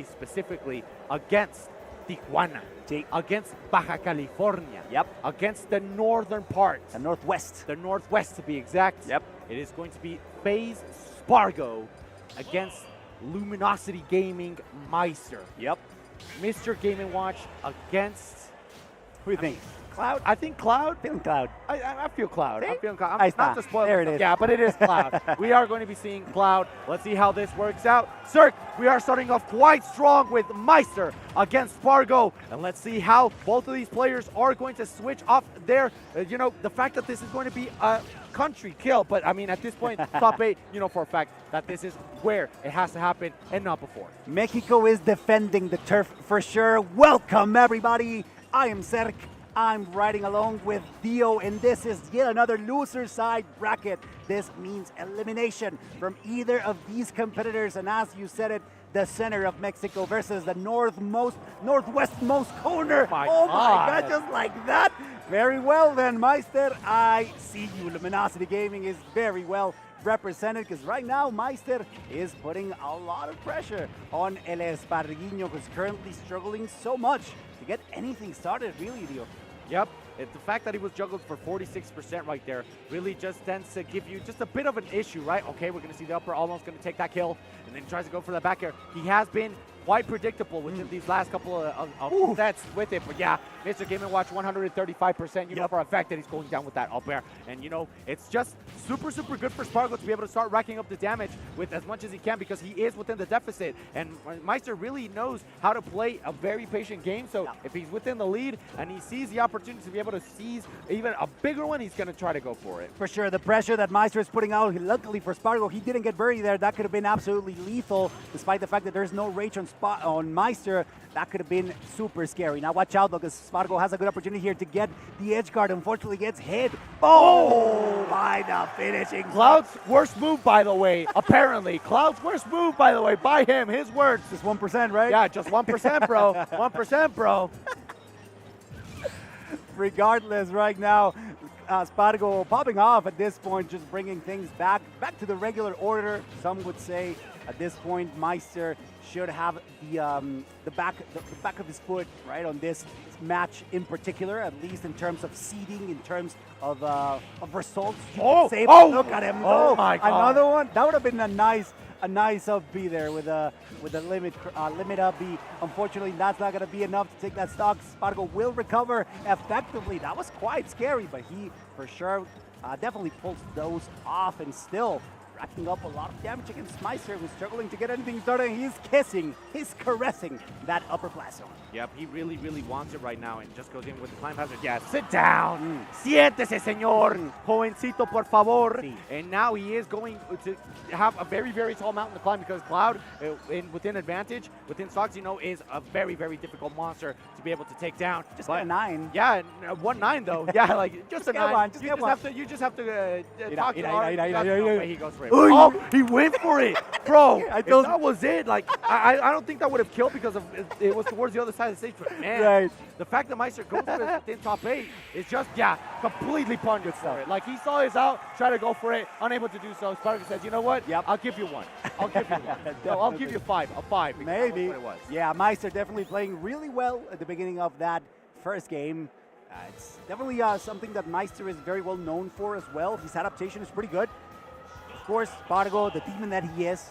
specifically against Tijuana, against Baja California, against the northern part. The Northwest. The Northwest, to be exact. Yep. It is going to be FaZe Spargo against Luminosity Gaming Maister. Yep. Mr. Game & Watch against... Who do you think? Cloud? I think Cloud. Feeling Cloud. I feel Cloud. I'm feeling Cloud. Ahí Not está. to spoil There it. it is. Yeah, but it is Cloud. We are going to be seeing Cloud. Let's see how this works out. Cirque, we are starting off quite strong with Maister against Spargo. And let's see how both of these players are going to switch off their, the fact that this is going to be a country kill. But, I mean, at this point, top 8, for a fact that this is where it has to happen and not before. Mexico is defending the turf for sure. Welcome, everybody. I am Cirque. I'm riding along with Dio, and this is yet another loser side bracket. This means elimination from either of these competitors, and as you said it, the center of Mexico versus the northwestmost corner. Oh my God, just like that. Very well then, Maister. I see you. Luminosity Gaming is very well represented because right now Maister is putting a lot of pressure on El Esparguiño, who's currently struggling so much to get anything started, really, Dio. Yep. The fact that he was juggled for 46% right there really just tends to give you just a bit of an issue, right? Okay, we're going to see the upper almost going to take that kill, and then tries to go for the back air. He has been quite predictable within these last couple of sets with it. But yeah, Mr. Game & Watch 135%, you know for a fact that he's going down with that up air. And it's just super, super good for Spargo to be able to start racking up the damage with as much as he can because he is within the deficit. And Maister really knows how to play a very patient game. So if he's within the lead and he sees the opportunity to be able to seize even a bigger one, he's going to try to go for it. For sure, the pressure that Maister is putting out, luckily for Spargo, he didn't get buried there. That could have been absolutely lethal, despite the fact that there's no rage on Maister. That could have been super scary. Now watch out, because Spargo has a good opportunity here to get the edge guard. Unfortunately gets hit. Oh, by the finishing. Cloud's worst move, by the way, apparently. Cloud's worst move, by the way, by him, his words. Just 1%, right? Yeah, just 1%, bro. 1%, bro. Regardless, right now, Spargo popping off at this point, just bringing things back to the regular order. Some would say at this point, Maister should have the back of his foot right on this match in particular, at least in terms of seeding, in terms of results. Look at him! Oh my God! Another one. That would have been a nice up B there with a limit up B. Unfortunately, that's not going to be enough to take that stock. Spargo will recover effectively. That was quite scary, but he for sure definitely pulls those off and still racking up a lot of damage against Maister, who's struggling to get anything started. He's caressing that upper platform. Yep, he really, really wants it right now and just goes in with the climb hazard. Yeah, sit down. Siéntese, señor. Jovencito, por favor. Sí. And now he is going to have a very, very tall mountain to climb because Cloud, within advantage, within stocks, is a very, very difficult monster to be able to take down. Just a 9. Yeah, 1-9 though. Yeah, like just a 9. You just have to talk to our he goes for it. Oh, he went for it, bro. If that was it, like I don't think that would have killed because it was towards the other side of the stage. But man, the fact that Maister goes for it within top 8 is just completely pundit for it. Like he saw his out, tried to go for it, unable to do so. Spargo says, you know what? Yep. I'll give you 1. I'll give you 1. No, I'll give you 5. A 5. Maybe. What it was. Yeah, Maister definitely playing really well at the beginning of that first game. It's definitely something that Maister is very well known for as well. His adaptation is pretty good. Of course, Spargo, the demon that he is,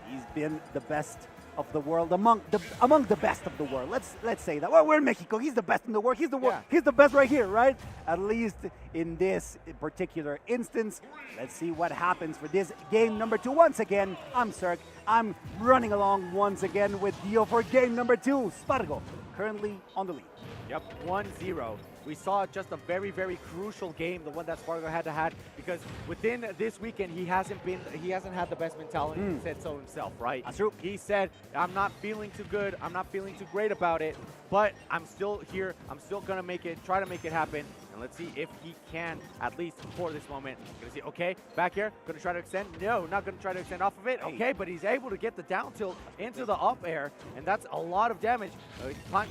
he's been the best of the world, among the best of the world. Let's say that. Well, we're in Mexico. He's the best in the world. He's the best right here, right? At least in this particular instance. Let's see what happens for this game number 2. Once again, I'm Cirque. I'm running along once again with Dio for game number 2. Spargo currently on the lead. Yep, 1-0. We saw just a very, very crucial game, the one that Spargo had to have, because within this weekend he hasn't had the best mentality. He said so himself, right? That's true. He said, I'm not feeling too good, I'm not feeling too great about it, but I'm still here, I'm still gonna try to make it happen. And let's see if he can, at least for this moment. Gonna see, okay, back here, gonna try to extend. No, not gonna try to extend off of it. Okay, but he's able to get the down tilt into the up air, and that's a lot of damage.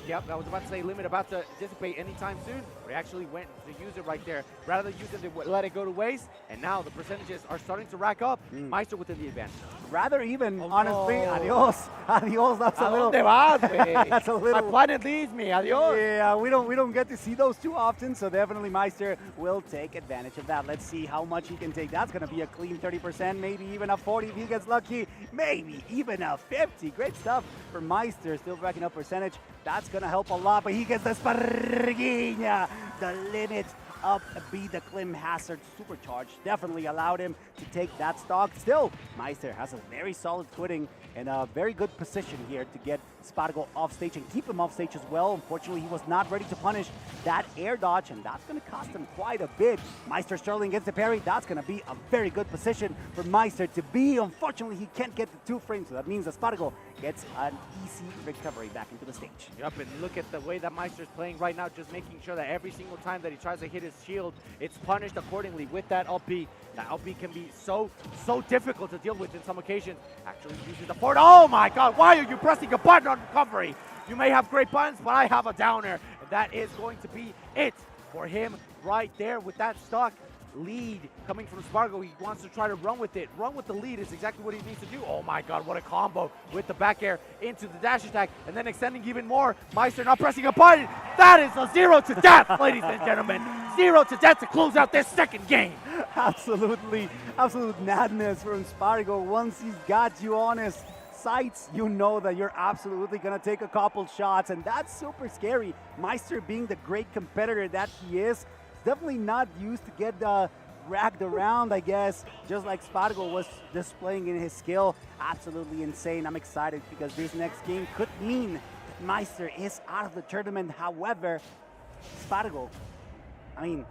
Yep, I was about to say limit about to dissipate anytime soon. But he actually went to use it right there. Rather than use it to let it go to waste, and now the percentages are starting to rack up. Maister within the advantage. Rather even, honestly. No. Adios. Adios. That's a little. That's a little. My planet leaves me. Adios. Yeah, we don't get to see those too often, so definitely Maister will take advantage of that. Let's see how much he can take. That's going to be a clean 30%, maybe even a 40 if he gets lucky, maybe even a 50. Great stuff for Maister, still racking up percentage. That's going to help a lot, but he gets the Sparguinha, the limit up B, the Klim Hazard supercharge definitely allowed him to take that stock. Still, Maister has a very solid footing and a very good position here to get Spargo off stage and keep him off stage as well. Unfortunately, he was not ready to punish that air dodge, and that's going to cost him quite a bit. Maister Sterling gets the parry. That's going to be a very good position for Maister to be. Unfortunately, he can't get the 2 frames, so that means that Spargo gets an easy recovery back into the stage. Yep, and look at the way that Maister's playing right now, just making sure that every single time that he tries to hit his shield, it's punished accordingly with that up B. That up B can be so difficult to deal with in some occasions. Actually uses the forward. Oh my god, why are you pressing a button on recovery? You may have great buttons, but I have a downer. And that is going to be it for him right there with that stock lead coming from Spargo. He wants to try to run with it. Run with the lead is exactly what he needs to do. Oh my god, what a combo with the back air into the dash attack and then extending even more. Maister not pressing a button. That is a 0 to death, ladies and gentlemen. 0 to death to close out this second game. Absolutely, absolute madness from Spargo. Once he's got you on his sights, you know that you're absolutely going to take a couple shots, and that's super scary. Maister, being the great competitor that he is, definitely not used to get racked around, I guess, just like Spargo was displaying in his skill. Absolutely insane. I'm excited because this next game could mean that Maister is out of the tournament. However, Spargo, I mean,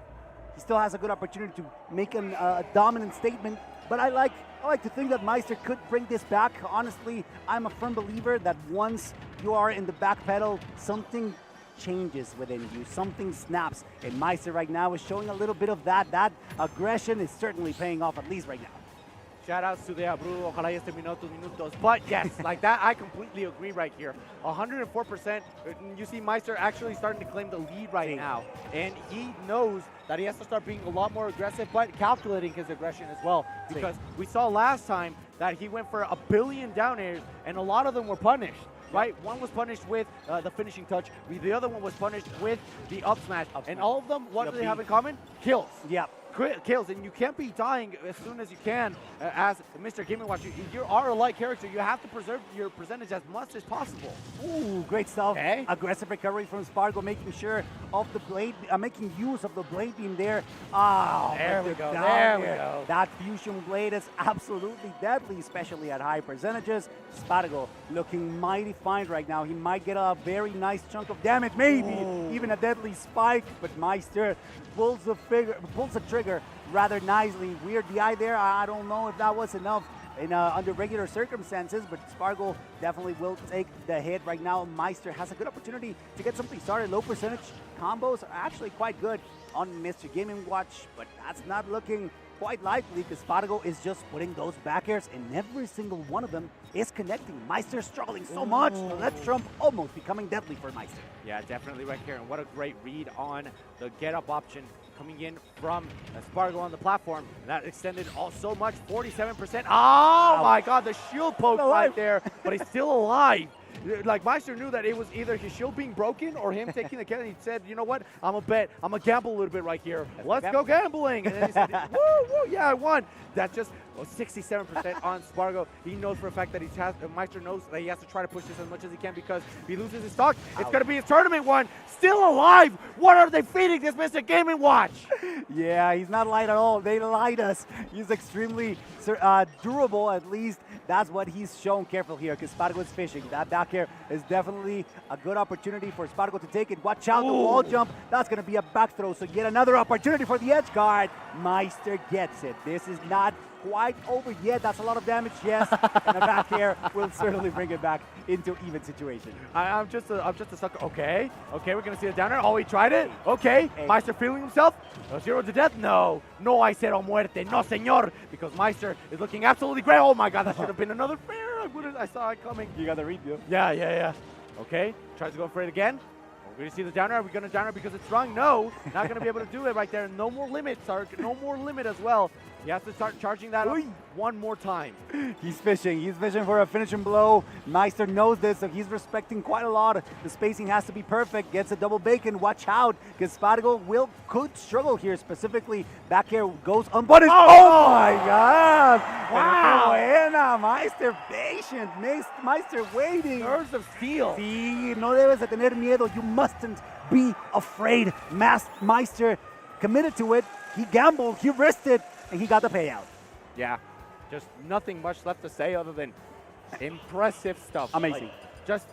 he still has a good opportunity to make a dominant statement, but I like to think that Maister could bring this back. Honestly, I'm a firm believer that once you are in the back pedal, something changes within you, something snaps, and Maister right now is showing a little bit of that. That aggression is certainly paying off, at least right now. Shout outs to the Abru, ojalá y este minutos. But yes, like that, I completely agree right here. 104%. You see Maister actually starting to claim the lead right now. And he knows that he has to start being a lot more aggressive, but calculating his aggression as well. Because we saw last time that he went for 1 billion down airs, and a lot of them were punished. Right? One was punished with the finishing touch. The other one was punished with the up smash. And all of them, what do they have in common? Kills. Yep. Kills, and you can't be dying as soon as you can as Mr. Gaming Watch. You are a light character. You have to preserve your percentage as much as possible. Ooh, great stuff. Okay. Aggressive recovery from Spargo, making sure of the blade, making use of the blade beam there. Oh, there we go. There we go. That fusion blade is absolutely deadly, especially at high percentages. Spargo looking mighty fine right now. He might get a very nice chunk of damage, maybe even a deadly spike, but Maister pulls the trigger rather nicely. Weird DI there. I don't know if that was enough under regular circumstances, but Spargo definitely will take the hit right now. Maister has a good opportunity to get something started. Low percentage combos are actually quite good on Mr. Gaming Watch, but that's not looking quite likely because Spargo is just putting those back airs, and every single one of them is connecting. Maister struggling so much. The left trump almost becoming deadly for Maister. Yeah, definitely right here. And what a great read on the get-up option coming in from Spargo on the platform. That extended so much, 47%. Oh my god, the shield poke right there, but he's still alive. Like, Maister knew that it was either his shield being broken or him taking the kill. He said, you know what, I'm gonna gamble a little bit right here. Let's go gambling. And then he said, woo, yeah, I won. That's just 67% on Spargo. He knows for a fact that Maister knows that he has to try to push this as much as he can, because if he loses his stock, it's going to be his tournament one. Still alive. What are they feeding this Mr. Gaming Watch? Yeah, he's not light at all. They lied us. He's extremely durable, at least. That's what he's shown. Careful here, because Spargo is fishing. That back air is definitely a good opportunity for Spargo to take it. Watch out, the wall jump. That's going to be a back throw, so yet another opportunity for the edge guard. Maister gets it. This is not quite over yet. That's a lot of damage, yes. And a back air will certainly bring it back into even situation. I'm just a sucker. Okay, we're gonna see the downer. Oh, he tried it. Okay, Hey. Maister feeling himself. 0 to death. No, I said muerte. No, señor. Because Maister is looking absolutely great. Oh my God, that should have been another fair. I saw it coming. You got the read, yo. Yeah. Okay, tries to go for it again. We're gonna see the downer. Are we gonna downer because it's strong? No, not gonna be able to do it right there. No more limit, Sark. No more limit as well. He has to start charging that up one more time. He's fishing for a finishing blow. Maister knows this, so he's respecting quite a lot. The spacing has to be perfect. Gets a double bacon. Watch out, because Spargo could struggle here. Specifically, back air goes unpunished. Oh my God! Wow. Buena, Maister patient. Maister waiting. Nerves of steel. Sí, no debes de tener miedo. You mustn't be afraid. Maister committed to it. He gambled. He risked it. And he got the payout. Yeah, just nothing much left to say other than impressive stuff. Amazing. Like, just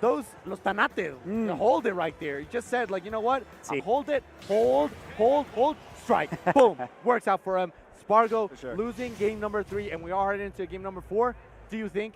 los tanates, to hold it right there. He just said, like, you know what? See. Hold it, hold, strike. Boom. Works out for him. Spargo For sure. losing game number 3, and we are heading into game number 4. Do you think?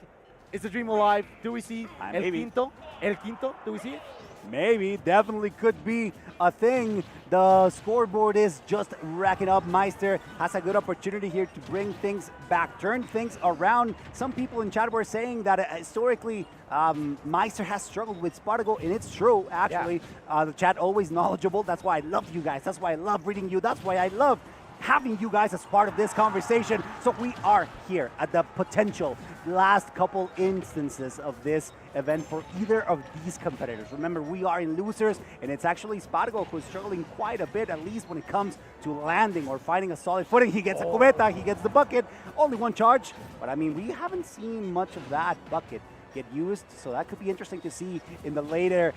Is the dream alive? Do we see El maybe. Quinto? El Quinto? Do we see it? Maybe, definitely could be a thing. The scoreboard is just racking up. Maister has a good opportunity here to bring things back, turn things around. Some people in chat were saying that historically, Maister has struggled with Spargo, and it's true, actually. The chat always knowledgeable. That's why I love you guys. That's why I love reading you. That's why I love having you guys as part of this conversation. So we are here at the potential last couple instances of this event for either of these competitors. Remember, we are in losers, and it's actually Spargo who's struggling quite a bit, at least when it comes to landing or finding a solid footing. He gets a cubeta, he gets the bucket, only one charge. But I mean, we haven't seen much of that bucket get used, so that could be interesting to see in the later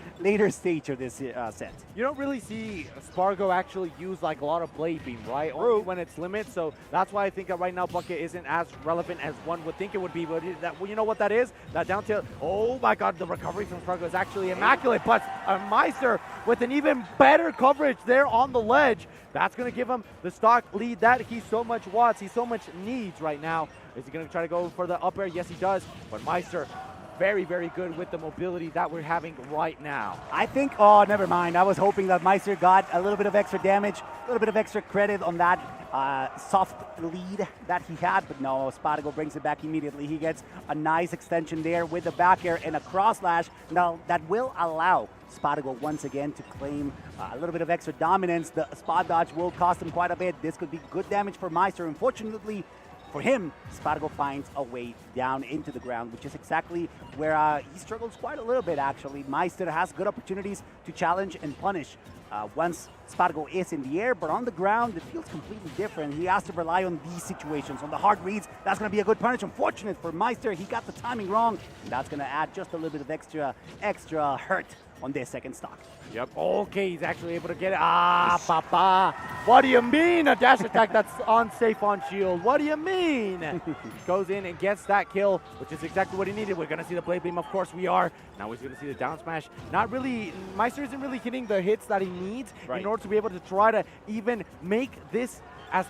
stage of this set. You don't really see Spargo actually use like a lot of blade beam, right? Only when it's limit, so that's why I think that right now bucket isn't as relevant as one would think it would be. But well, you know what that is? That down tilt. Oh my God, the recovery from Spargo is actually immaculate. But Maister with an even better coverage there on the ledge. That's going to give him the stock lead that he so much wants, he so much needs right now. Is he going to try to go for the up air? Yes, he does. But Maister, very, very good with the mobility that we're having right now. I think, oh, never mind. I was hoping that Maister got a little bit of extra damage, a little bit of extra credit on that soft lead that he had, but no, Spargo brings it back immediately. He gets a nice extension there with the back air and a cross slash. Now, that will allow Spargo once again to claim a little bit of extra dominance. The spot dodge will cost him quite a bit. This could be good damage for Maister. Unfortunately, for him, Spargo finds a way down into the ground, which is exactly where he struggles quite a little bit, actually. Maister has good opportunities to challenge and punish once Spargo is in the air, but on the ground, it feels completely different. He has to rely on these situations, on the hard reads. That's going to be a good punish. Unfortunate for Maister, he got the timing wrong, and that's going to add just a little bit of extra hurt on this second stock. Yep. Okay, he's actually able to get it. Ah, papa. What do you mean a dash attack that's unsafe on shield? What do you mean? Goes in and gets that kill, which is exactly what he needed. We're going to see the blade beam. Of course we are. Now he's going to see the down smash. Not really, Maister isn't really hitting the hits that he needs in order to be able to try to even make this as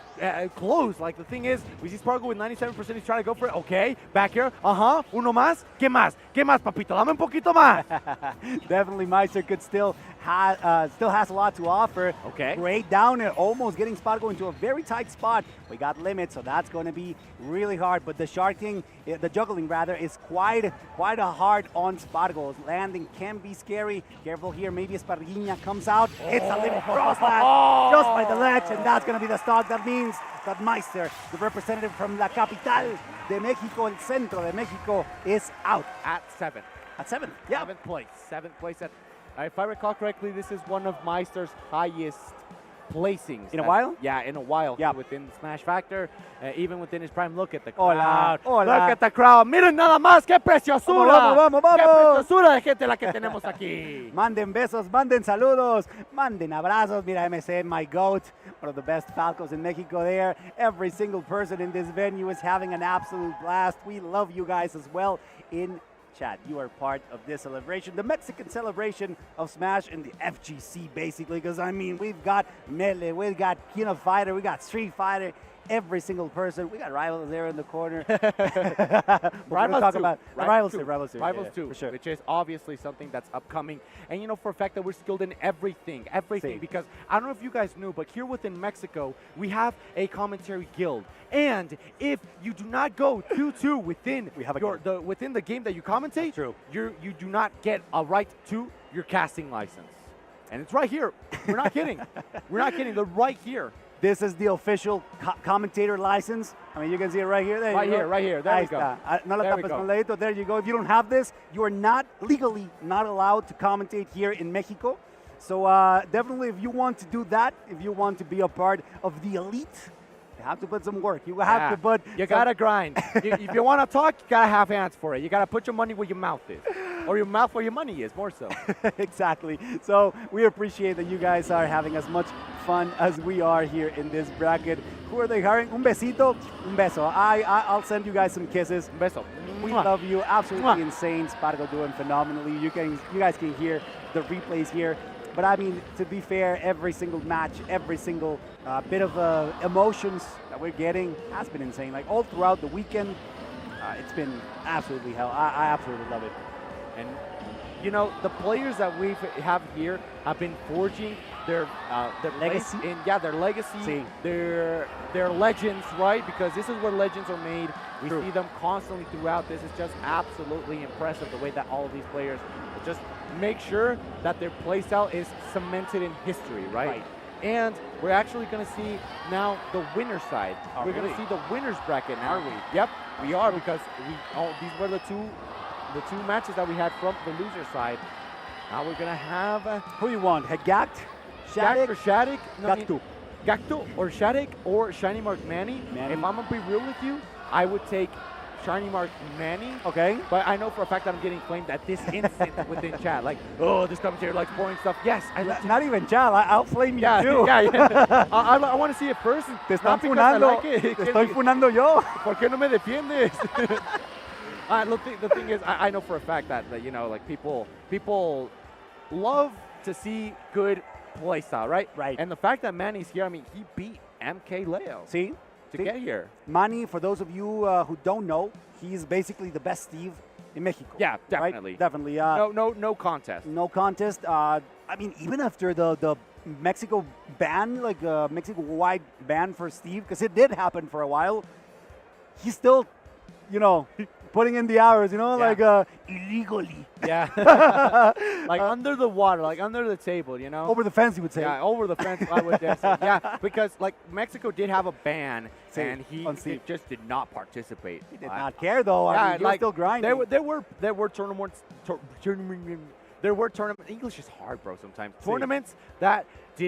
close. Like, the thing is, we see Spargo with 97%. He's trying to go for it. Okay, back here. Uno más. ¿Qué más? ¿Qué más, papito? Dame un poquito más. Definitely, Maister could still has a lot to offer. Okay. Great down air, almost getting Spargo into a very tight spot. We got limits, so that's going to be really hard. But the juggling rather, is quite a hard on Spargo. Landing can be scary. Careful here, maybe Esparguinha comes out. It's a limit cross slash just by the ledge, and that's going to be the stock. That means that Maister, the representative from La Capital de México, el centro de México, is out. At 7. At 7, yeah. 7th place. 7th place. If I recall correctly, this is one of Maister's highest placings. In a while? Yeah, in a while. Yeah. Within the Smash Factor, even within his prime. Look at the crowd. Hola. Look at the crowd. Miren nada más. ¡Qué preciosura! Vamos. ¡Qué preciosura de gente la que tenemos aquí! Manden besos, manden saludos, manden abrazos. Mira, MC, my goat, one of the best Falcos in Mexico there. Every single person in this venue is having an absolute blast. We love you guys as well in chat. You are part of this celebration, the Mexican celebration of Smash and the FGC, basically, because, I mean, we've got Melee, we've got King of Fighter, we got Street Fighter, every single person. We got rivals there in the corner. Rivals too. Rivals too. Rivals Yeah, too, for sure. which is obviously something that's upcoming. And you know, for a fact that we're skilled in everything. Same. Because I don't know if you guys knew, but here within Mexico, we have a commentary guild. And if you do not go 2-2 within We have a within the game that you commentate, That's true. you do not get a right to your casting license. And it's right here. We're not kidding. We're not kidding. They're right here. This is the official commentator license. I mean, you can see it right here. There Right you go. here, right here. There Ahí we go. está. No la There we tapes go. con ladito. There you go. If you don't have this, you are not legally not allowed to commentate here in Mexico. So definitely, if you want to do that, if you want to be a part of the elite, you have to put some work. You have to put. You gotta grind. If you want to talk, you gotta have hands for it. You gotta put your money where your mouth is, or your mouth where your money is, more so. Exactly. So we appreciate that you guys are having as much fun as we are here in this bracket. Who are they hiring? Un besito, un beso. I'll send you guys some kisses. Un beso. We Mwah. love you. Absolutely Mwah. insane. Spargo doing phenomenally. You guys can hear the replays here. But I mean, to be fair, every single match, every single bit of emotions that we're getting has been insane. Like all throughout the weekend, it's been absolutely hell. I absolutely love it. And you know, the players that we have here have been forging their Legacy? place in their legacy, Sí. their legends, right? Because this is where legends are made. We True. see them constantly throughout. This is just absolutely impressive the way that all of these players just make sure that their playstyle is cemented in history, right? Right. And we're actually going to see now the winner's side. Oh, we're going really? to see the winner's bracket now. Are we? Yep, we are, because these were the two matches that we had from the loser side. Now we're gonna have Who you want? Hagakt? Gak or Shadik? Gaktu. Gaktu or Shadik or Shiny Mark Manny. Manny. If I'm gonna be real with you, I would take Shiny Mark Manny. Okay. But I know for a fact that I'm getting flamed at this instant within chat. Like, oh, this commentator likes boring stuff. Yes, I like Not even Chal. I'll flame you yeah, too. yeah. I want to see it first. Te Not están because I funando. like it. Te estoy funando yo. ¿Por qué no me defiendes? The thing is, I know for a fact that you know, like people love to see good playstyle, right? Right. And the fact that Manny's here, I mean, he beat MK Leo See? to get here. Manny, for those of you who don't know, he's basically the best Steve in Mexico. Yeah, right? definitely. Definitely. No contest. No contest. I mean, even after the Mexico ban, like Mexico-wide ban for Steve, because it did happen for a while, he's still, you know, putting in the hours, you know, Yeah. like illegally. Yeah. Like under the water, like under the table, you know? Over the fence, you would say. Yeah, over the fence, I would dare say. Yeah, because like Mexico did have a ban, See, and he on Steve. just did not participate. He did not care, though. I mean, he was still grinding. There were tournaments. There were tournaments. English is hard, bro. Sometimes tournaments that did